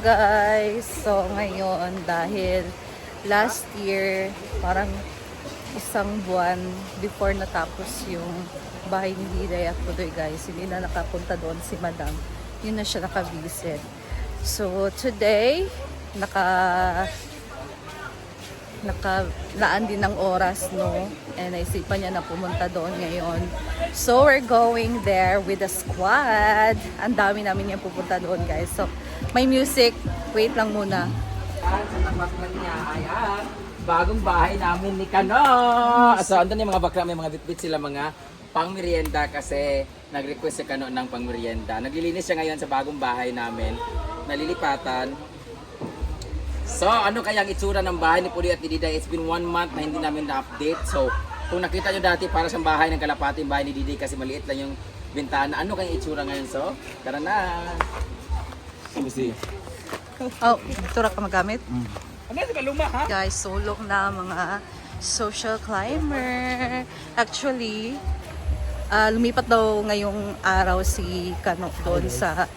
Guys, so ngayon dahil last year parang isang buwan before natapos yung bahay ni Diday at Pudoy, guys, hindi na nakapunta doon si Madam, yun na siya nakabisit. So today nakalaan din ng oras, no, and naisipan niya na pumunta doon ngayon. So we're going there with the squad. Ang dami namin yung pupunta doon, guys. So may music. Wait lang muna. Sa nagbaklan niya ay ang bagong bahay namin ni Kano. So andun yung mga bakla, may mga bitbit sila mga pangmerienda kasi nag-request si Kano ng pangmerienda. Naglilinis siya ngayon sa bagong bahay namin. Nalilipatan. So ano kaya ang itsura ng bahay ni Pudoy at ni Diday? It's been 1 month na hindi namin na-update. So kung nakita nyo dati para sa bahay ng kalapati, bahay ni Diday kasi maliit lang yung bintana. Ano kaya itsura ngayon? So tara na. Oh, ito ka magamit? Ano sa kaluma, ha? Guys, sulok na mga social climber. Actually, lumipat daw ngayong araw si Kano doon sa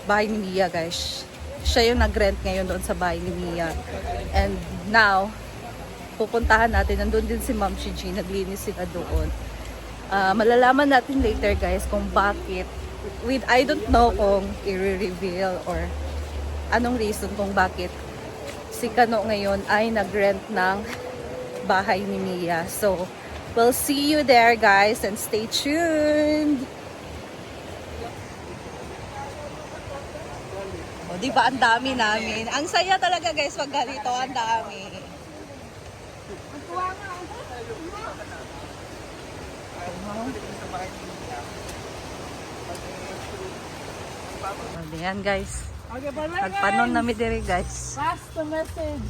bahay ni Mia, guys. Siya yung nag-rent ngayon doon sa bahay ni Mia. And now, pupuntahan natin. Nandun din si Ma'am Shiji. Naglinis sila doon. Malalaman natin later, guys, kung bakit. I don't know kung i-reveal or anong reason kung bakit si Kano ngayon ay nag-rent ng bahay ni Mia. So, we'll see you there, guys, and stay tuned! O, diba, ang dami namin. Ang saya talaga, guys, pag ganito, ang dami. O, yan, guys. Nagpanon namin diri, guys. Pass the message.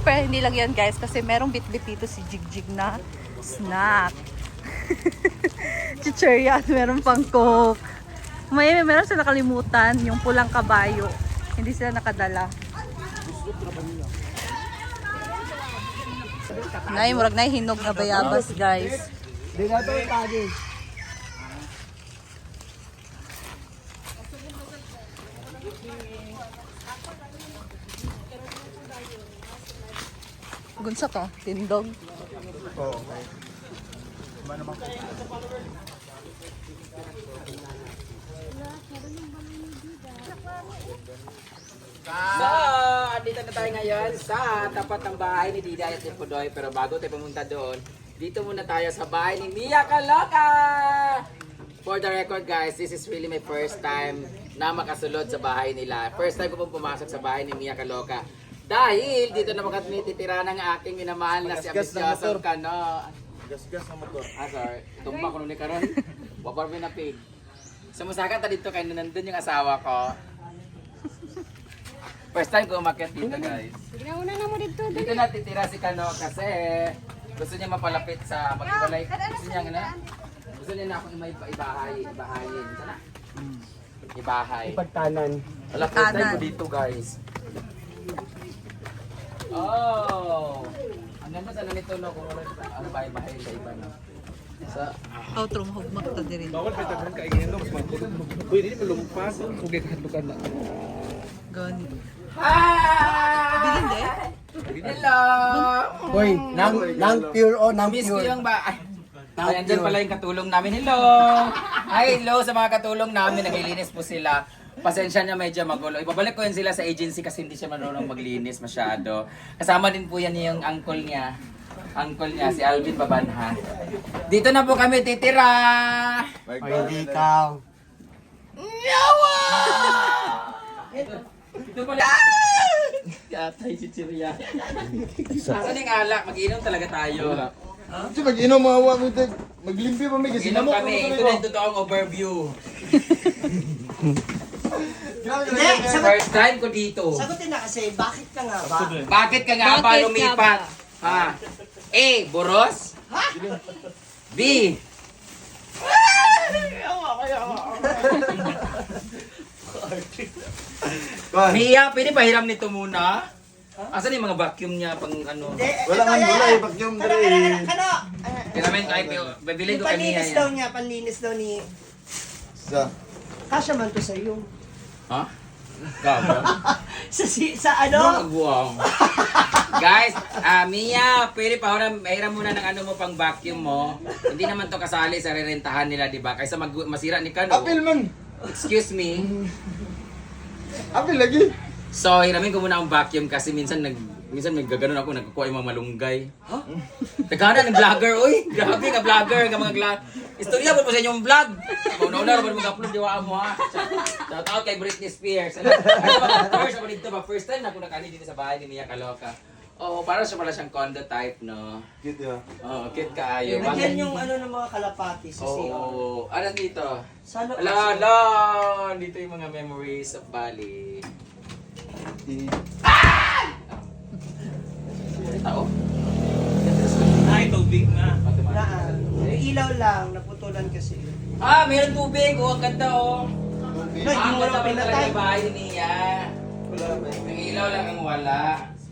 Pero hindi lang yan, guys, kasi merong bit-bit dito si Jigjig na snack. Chichirya at meron pang coke. Meron sila nakalimutan, yung pulang kabayo. Hindi sila nakadala. Nay, murag na hinog na bayabas, guys. Di na ito itagi. Gunsa ka? Tindog? Oo. Iba naman ko. So, andito na tayo ngayon sa tapat ng bahay ni Diday at ni Pudoy. Pero bago tayo pumunta doon, dito muna tayo sa bahay ni Mia Kaloka! For the record, guys, this is really my first time na makasulod sa bahay nila. First time ko pong pumasok sa bahay ni Mia Kaloka. Dahil dito na makatitira ng aking minamahal na si Abisyosong Kano. Gas-gas na motor. Sorry. Tumba ko nung ni Karon. Wapar mo na pig. Sumusakan ta dito kay nandun yung asawa ko. First time ko umakyat dito, guys. Ginauna na mo dito. Dito na titira si Kano kasi gusto niya mapalapit sa mag-ibalay. Gusto niya nga gusto niya na akong ibahayin. Ito na. Ibahay. Ipagtanan. Wala, first time ko dito, guys. Oh! Ang ganda sana nito, no? Kung ano bahay-bahay sa iba, no? Sa... Outro mo, hugmak ta diri. Bawal pa taghan ka igino mas matulog mo. Uy, dili malumpas. Ugay ka hadlukan na. Gani. Hi! Bilin de? Hello! Hoy, nang pure o nang Miss ko pure. yung ba... Ay, andyan pala yung katulong namin. Hello! Hi, hello sa mga katulong namin. Naglilinis po sila. Pasensya niya, medyo magulo. Ibabalik ko yun sila sa agency kasi hindi siya marunong maglinis masyado. Kasama din po yan yung uncle niya. Uncle niya, si Alvin Babanha. Dito na po kami titira! Ay, hindi ikaw. Yawa! Ito pala. Yatay si Chiria. Asan yung alak? Mag-inom talaga tayo. Kasi mag-inom mawa mo ito. Maglimpyo pa may kasi Inom kami. Ito na yung totoong overview. First time ko dito. Sagutin na kasi, bakit ka nga ba? Bakit ka nga ba lumipat? Ha? A. Boros? B. Mia, pwede pahiram nito muna? Asan yung mga vacuum niya pang ano? Hindi, Wala nga wala eh, vacuum Ano, dre. ano? Kailangan kahit bibili ko Panlinis kaniya daw yan. niya, panlinis daw ni... Sa Kasya man to sa iyo. Ha? Gaba? Sa ano? Wow. Guys, Mia, pwede pa mahiram muna ng ano mo pang vacuum mo. Hindi naman to kasali sa rerentahan nila, di ba? Kaysa masira ni Kano. apil man. Excuse me. Apil lagi. So, hiramin ko muna ang vacuum kasi minsan may gaganon ako, nagkukuha yung mga malunggay. Ha? Tagana ng vlogger, uy! Grabe ka vlogger, ka mga vlog. Istorya mo sa inyong vlog. Una-una naman mag-upload, diwaan mo ha. Shout out kay Britney Spears. Ano ba, first, ako dito ba? First time na ako nakali dito sa bahay ni Mia Kaloka. Oo, para siya pala siyang condo type, no? Cute ya. Oo, cute kaayo. Nandiyan yung ano ng mga kalapati sa CR. Oo, ano dito? Sana Ala, dito yung mga memories of Bali. Tao? Ay, tubig na. Naan. Yung ilaw lang, naputulan kasi. Ah, meron tubig. Oh, ang ganda oh. Ay, Ah, ang hindi mo ganda na pa talaga pinatay. yung bahay ni Mia. Wala ba? Ang ilaw lang ang wala.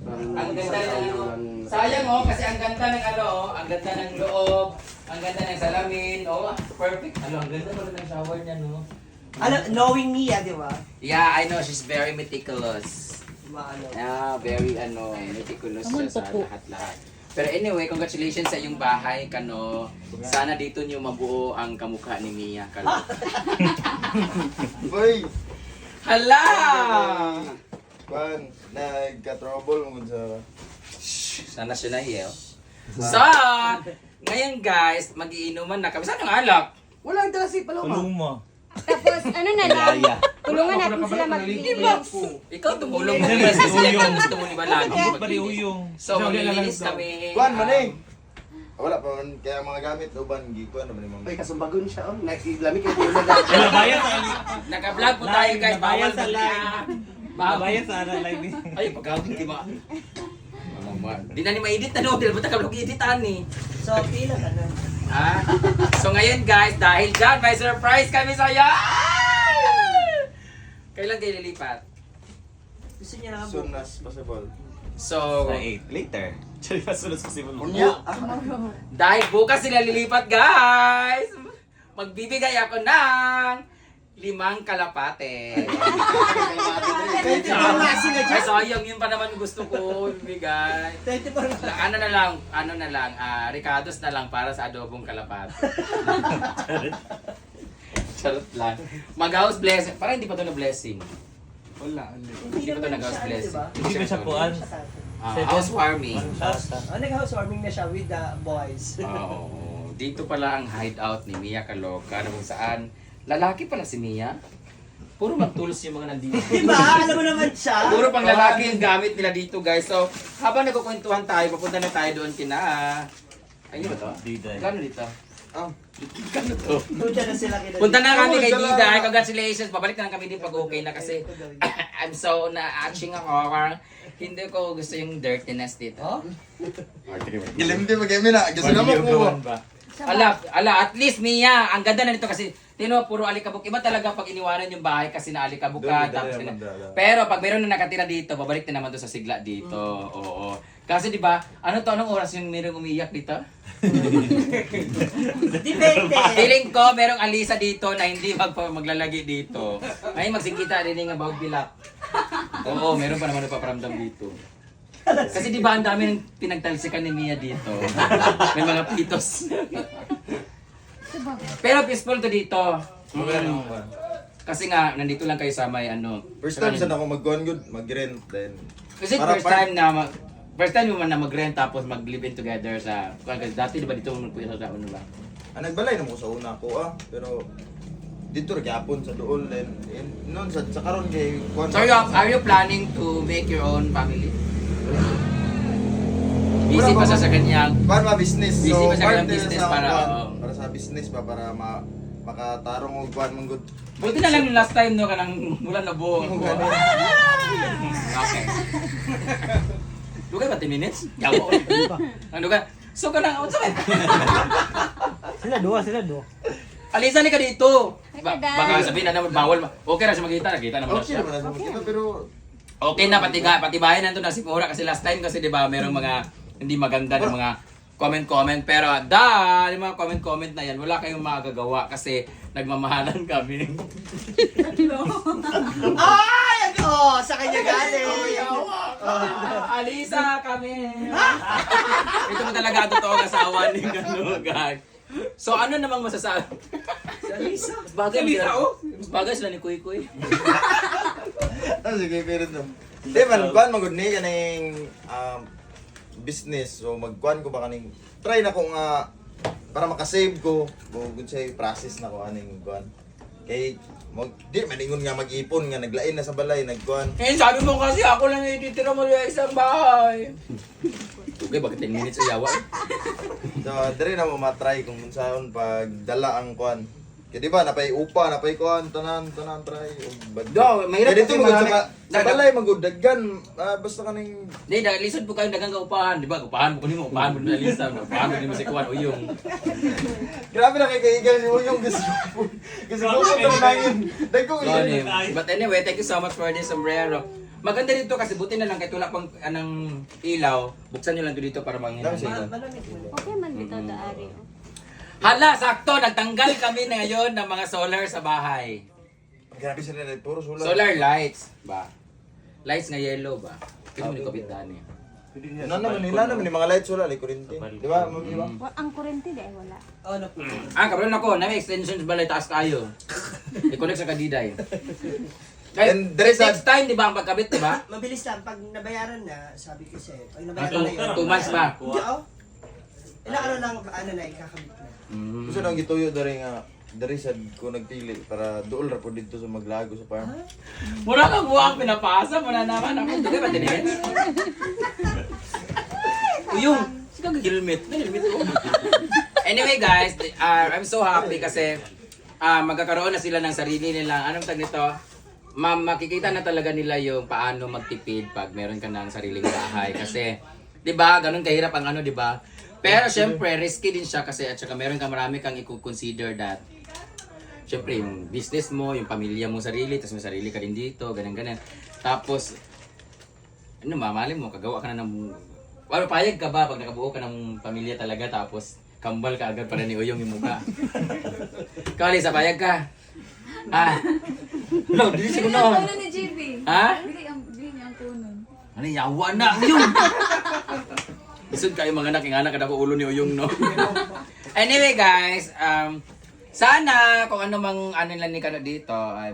Ang ganda ng ano. Sayang oh, kasi ang ganda ng ano oh. Ang ganda ng loob. Ang ganda ng salamin. Oh, perfect. Ano, ang ganda pala ng shower niya no. Ano, knowing Mia, di ba? Yeah, I know. She's very meticulous. Maano. Yeah, very meticulous siya sa lahat-lahat. Pero anyway, congratulations sa iyong bahay, Kano. Sana dito niyo mabuo ang kamukha ni Mia, Kano. Boy. Hala! Pan, nagka-trouble mo sa Sana siya nahiyaw. So, ngayon guys, magiinuman na kami. Saan ang alak? Wala ang si Paloma. Tulong mo. Tapos, ano na lang, tulungan natin sila maglinis. Ikaw tumulong mo. Kasi Uyong. gusto mo ni Balagi. Bali uyong. So, maglilinis kami. Kwan man eh. Wala pa man kaya mga gamit uban gikuan naman ni Ay, mama. kasumbagon siya. Oh. Lamig yung ulo na. Wala bayan sa Naka-vlog po tayo guys. Bawal Bayan sa sa live. Bayan sa live ni. Ay, pagkawin di ma. Di na ni ma-edit na no. Di na ba tagalog editan eh. So, pila ka na. Ah, so ngayon guys, dahil dyan, may surprise kami sa'yo! Kailan kayo lilipat? Gusto niya na Soon as possible. So, Sa 8 later. Chari pa sulos kasi mo. Unya. dahil bukas sila lilipat guys! Magbibigay ako ng 5 kalapate. Pwede ba nga sila Ay, dyan? sayang yun pa naman gusto ko ibigay. 24 na. Ano na lang, ricados na lang para sa adobong kalapate. Charot lang. Mag-house blessing. Parang hindi pa ito na blessing. Wala. Hindi pa ito nag-house blessing. Hindi ba siya puan? Housewarming. Nag-housewarming na siya with the boys. Oo. Dito pala ang hideout ni Mia Kaloka na kung saan lalaki pala si Mia. Puro mang tools yung mga nandito. Diba? Alam mo naman siya. Puro pang lalaki yung gamit nila dito guys. So, habang nagkukwentuhan tayo, papunta na tayo doon kina... Ayun ba to? Diday. Kano dito? Ah, Kano to? Punta na sila kina. Punta na kami kay Oo, dala. Dida. Congratulations. Pabalik na lang kami din pag okay na kasi I'm so na-atching ako. Parang hindi ko gusto yung dirtiness dito. Oh? gilimti magami na. Gusto na mo ko. Ala, at least Mia, ang ganda na nito kasi tino puro alikabok. Iba talaga pag iniwanan yung bahay kasi na alikabok ka. Doon, Tapos, dala. pero pag mayroon na nakatira dito, babalik na naman doon sa sigla dito. Oo. Kasi di ba, anong oras yung mayroong umiyak dito? Depende. Feeling ko, merong alisa dito na hindi maglalagi dito. Ay, magsingkita rin nga bawag bilak. Oo, meron pa naman nagpaparamdam dito. Kasi di ba ang dami ng pinagtalsikan ni Mia dito. May mga pitos. Pero peaceful to dito. Kasi nga, nandito lang kayo sa may ano. First time sana ako mag-gone good, mag-rent then. Kasi first time mo man na mag-rent tapos mag-live in together sa... Kasi dati di ba dito mo magpuyo sa ano ba? Nagbalay na mo sa una ko pero dito rin gyapon sa dool then noon sa karon kay kwan. So are you planning to make your own family? Busy pa sa kanyang... Para business. Busy pa sa kanyang parte business sa para... kwan, oo. para sa business ba para makatarong og kwan mong good. Buti na lang yung last time no, kanang mula na buo. Okay. Dugay ba 10 minutes? Yawo. Ang dugay. So kanang out sa Sila dua. Alisa ni ka dito. Ay, kadal. Baka sabihin na naman bawal. Okay ra siya magkita, nakita naman na Okay siya. naman na kita pero Okay na, patibayan na ito na siguro kasi last time kasi di ba merong mga hindi maganda ng mga comment. Pero yung mga comment na yan, wala kayong magagawa kasi nagmamahalan kami. Ay! Oh, sa kanya galing. Alisa kami. Ito mo talaga ang totoo asawa ni Ganugag. So ano namang masasabi? Si Alisa. Bagay sila, bagay sila ni Kuy Kuy. Sige, pero no. Di man, kuan magud ni kaning business. So magkuan ko ba kaning try na ko nga para makasave ko. Good say process na ko aning kuan. Kay di maningon nga mag-ipon nga naglain na sa balay nagkuan. Eh sabi mo kasi ako lang yung ititira mo sa isang bahay. Okay, bakit 10 minutes sa yawa? So dire na mo matry kung unsaon pag dala ang kuan. Kaya di ba napay upa, napay kuan tanan try. Do, mahirap dito kasi magud marami- sa balay magud daggan basta kaning Hindi, lisod po kayo dagang kaupahan. Di ba? Upahan mo kunin mo, upahan mo na lista. Upahan mo din mo si Kuan Uyong. grabe na kay kaigan si Uyong kasi ko na yun. Dagko yun. But anyway, thank you so much for this sombrero. Maganda dito kasi buti na lang kahit wala pang anong ilaw, buksan nyo lang dito para mangin. Malamig mo. Okay man bitaw daari. Hala, sakto! Nagtanggal kami na ngayon ng mga solar sa bahay. Grabe sila na puro sulat. Solar lights ba? Lights nga yellow ba? Pwede mo ni kapitan eh. Nila naman yung mga lights wala, like kurinti. Di ba? Di ba? Ang kurente di ay wala. Oh, no po. Kabron ako, na may extensions balay taas kayo. I-connect sa kadiday. Kahit And there is a- takes time, di ba, ang pagkabit, di ba? Mabilis lang. Pag nabayaran na, sabi ko sa'yo, pag nabayaran na yun. 2 months ba? Hindi, oh. Ilang ano lang, ano na, ikakabit na. Gusto nang gituyo dari nga dari sad ko nagpili para duol ra po dito sa maglago sa farm. Mura kang buwang pinapasa, muna naman ako. Hindi ba tinit? Uyong, sika helmet. May helmet ko. Anyway guys, I'm so happy kasi magkakaroon na sila ng sarili nilang, anong tag nito? Makikita na talaga nila yung paano magtipid pag meron ka ng sariling bahay. Kasi, di ba, ganun kahirap ang ano, di ba? Pero syempre, risky din siya kasi at saka meron ka marami kang i-consider that syempre, yung business mo, yung pamilya mo sarili, tapos may sarili ka din dito, ganyan-ganyan. Tapos, ano, mamali mo, kagawa ka na ng... Ano, payag ka ba pag nakabuo ka ng pamilya talaga, tapos kambal ka agad para ni Uyong yung mukha? Ikaw, Lisa, payag ka? No, dili siya kuno. Ano ni JB? Ha? Bili niya ang kunon. Ano, yawa na, Uyong! Isod kayo mga anak, yung anak kada ko ulo ni Uyong, no? Anyway, guys, sana kung ano mang ano lang ni Kano dito ay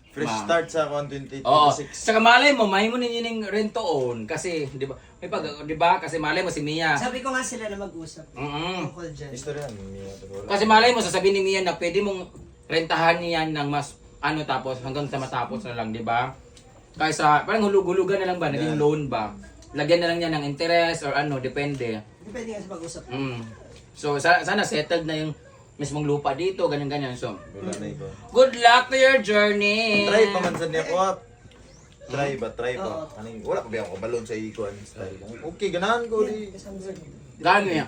Fresh start sa 2026. Oo. Saka malay mo, may mo ninyo ng rent to own kasi 'di ba? May pag 'di ba? Kasi malay mo si Mia. Sabi ko nga sila na mag-usap. Mm. Tungkol dyan. Istorya ni Tagora. Kasi malay mo sasabihin ni Mia na pwede mong rentahan niyan ng mas ano tapos hanggang sa matapos na lang, 'di ba? Kaysa parang hulug-hulugan na lang ba, naging loan ba? Lagyan na lang niya ng interest or ano, depende. Depende nga sa pag-usap. So sana settled na yung mismong lupa dito, ganyan-ganyan. So, Wala na ito. good luck to your journey! Try pa man sa niya ko. Try ba? Oo. Kaning wala pa ba ako balon sa ikuan style. Okay, ganahan ko di. Gano'n yan?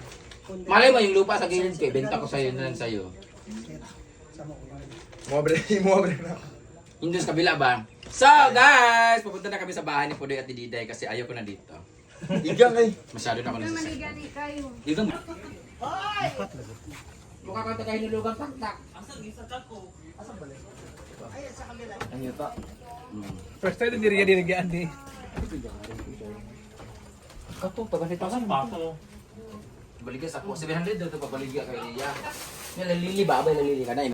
Malay mo yung lupa sa gilid ko, benta ko sa'yo na lang sa'yo. Mo abre na. Yung dun sa kabila ba? So guys, pupunta na kami sa bahay ni Pudoy at ni Diday kasi ayaw ko na dito. Igang kay. Masyado na ako nasasakit. Maligani kayo. Dito mo. Mukha ka tayo nulugang taktak. Ano to? First time din riya dinigyan ni. Kato, pagalitan ba ako? Baligas ako. 700 daw ito pabaligya kay Liya. Nalalili ba? Abay, lalili ka na.